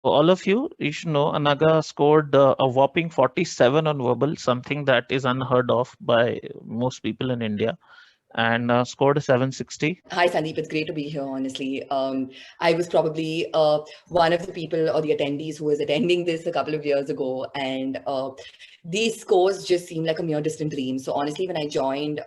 All of you, you should know Anaga scored a whopping 47 on verbal, something that is unheard of by most people in India, and scored a 760. Hi, Sandeep. It's great to be here, honestly. I was probably one of the people or the attendees who was attending this a couple of years ago. And these scores just seem like a mere distant dream. So, honestly, when I joined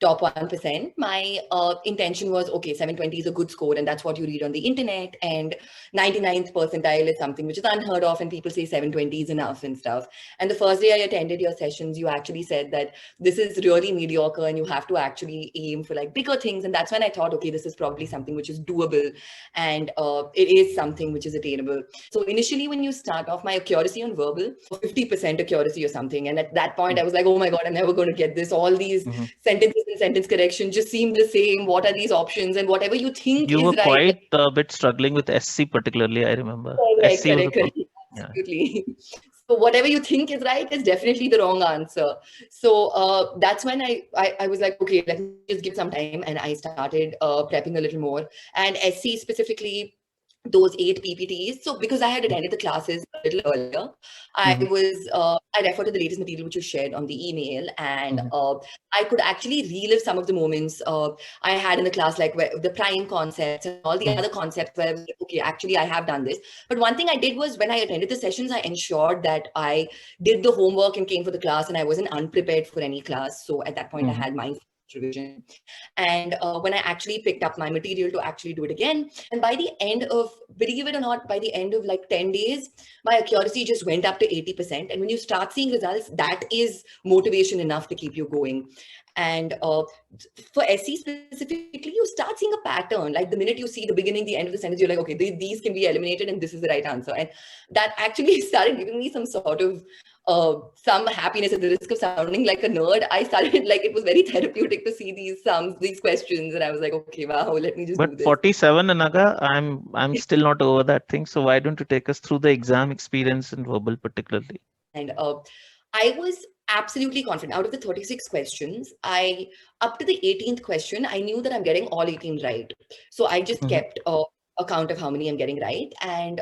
top 1%, my intention was okay, 720 is a good score, and that's what you read on the internet. And 99th percentile is something which is unheard of, and people say 720 is enough and stuff. And the first day I attended your sessions, you actually said that this is really mediocre and you have to actually aim for like bigger things. And that's when I thought, okay, this is probably something which is doable, and it is something which is attainable. So initially when you start off, my accuracy on verbal 50% accuracy or something, and at that point I was like, oh my god, I'm never going to get this. All these sentences and sentence correction just seem the same. What are these options? And whatever you think You is were right. quite a bit struggling with SC particularly, I remember. Correct, SC was a correct, problem. correct. Yeah. Absolutely. So whatever you think is right is definitely the wrong answer. So that's when I was like, okay, let me just give some time, and I started prepping a little more. And SC specifically, those 8 PPTs. So because I had attended the classes a little earlier, I referred to the latest material which you shared on the email, and I could actually relive some of the moments I had in the class, like where the prime concepts and all the other concepts where I was like, okay, actually I have done this. But one thing I did was when I attended the sessions, I ensured that I did the homework and came for the class, and I wasn't unprepared for any class. So at that point, I had my revision. And when I actually picked up my material to actually do it again, and by the end of, believe it or not, by the end of like 10 days, my accuracy just went up to 80%. And when you start seeing results, that is motivation enough to keep you going. And for SC specifically, you start seeing a pattern. Like the minute you see the beginning, the end of the sentence, you're like, okay, these can be eliminated, and this is the right answer. And that actually started giving me some sort of some happiness. At the risk of sounding like a nerd, I started like, it was very therapeutic to see these sums, these questions, and I was like, okay, wow, let me just do But this. 47, Anaga, I'm still not over that thing. So why don't you take us through the exam experience in verbal particularly? And I was absolutely confident. Out of the 36 questions, up to the 18th question, I knew that I'm getting all 18 right. So I just kept a count of how many I'm getting right. And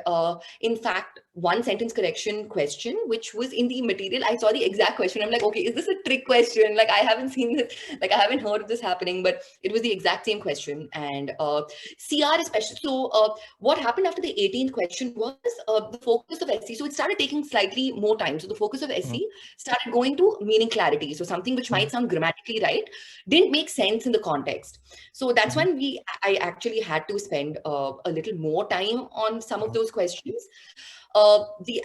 in fact, one sentence correction question, which was in the material, I saw the exact question. I'm like, okay, is this a trick question? Like, I haven't seen this, like, I haven't heard of this happening, but it was the exact same question. And CR especially. So what happened after the 18th question was the focus of SC. So it started taking slightly more time. So the focus of SC started going to meaning clarity. So something which might sound grammatically right didn't make sense in the context. So that's when I actually had to spend a little more time on some of those questions. The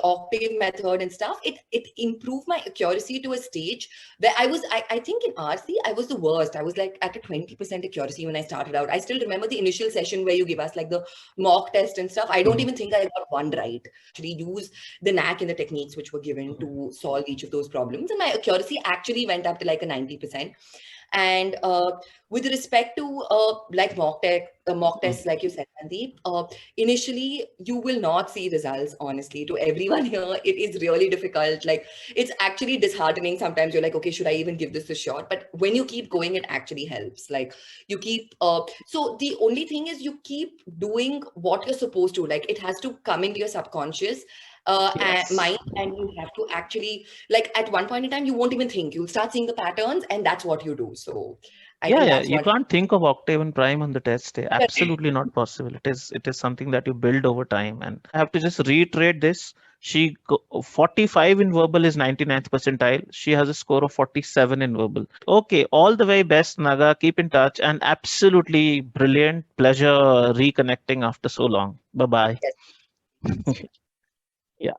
octave method and stuff, it improved my accuracy to a stage where I think in RC I was the worst. I was like at a 20% accuracy when I started out. I still remember the initial session where you give us like the mock test and stuff. I don't even think I got one right. Actually use the knack and the techniques which were given to solve each of those problems, and my accuracy actually went up to like a 90%. And with respect to like mock tests, like you said, Sandeep, initially you will not see results. Honestly, to everyone here, it is really difficult. Like it's actually disheartening. Sometimes you're like, okay, should I even give this a shot? But when you keep going, it actually helps. Like you keep. So the only thing is you keep doing what you're supposed to. Like it has to come into your subconscious and Yes. mind, and you have to actually, like at one point in time you won't even think, you'll start seeing the patterns, and that's what you do. So I Yeah, think yeah. that's You what. can't think of octave and prime on the test day. Absolutely not possible. It is something that you build over time. And I have to just reiterate this. 45 in verbal is 99th percentile. She has a score of 47 in verbal. Okay, all the very best, Naga. Keep in touch, and absolutely brilliant. Pleasure reconnecting after so long. Bye bye. Yes. Yeah.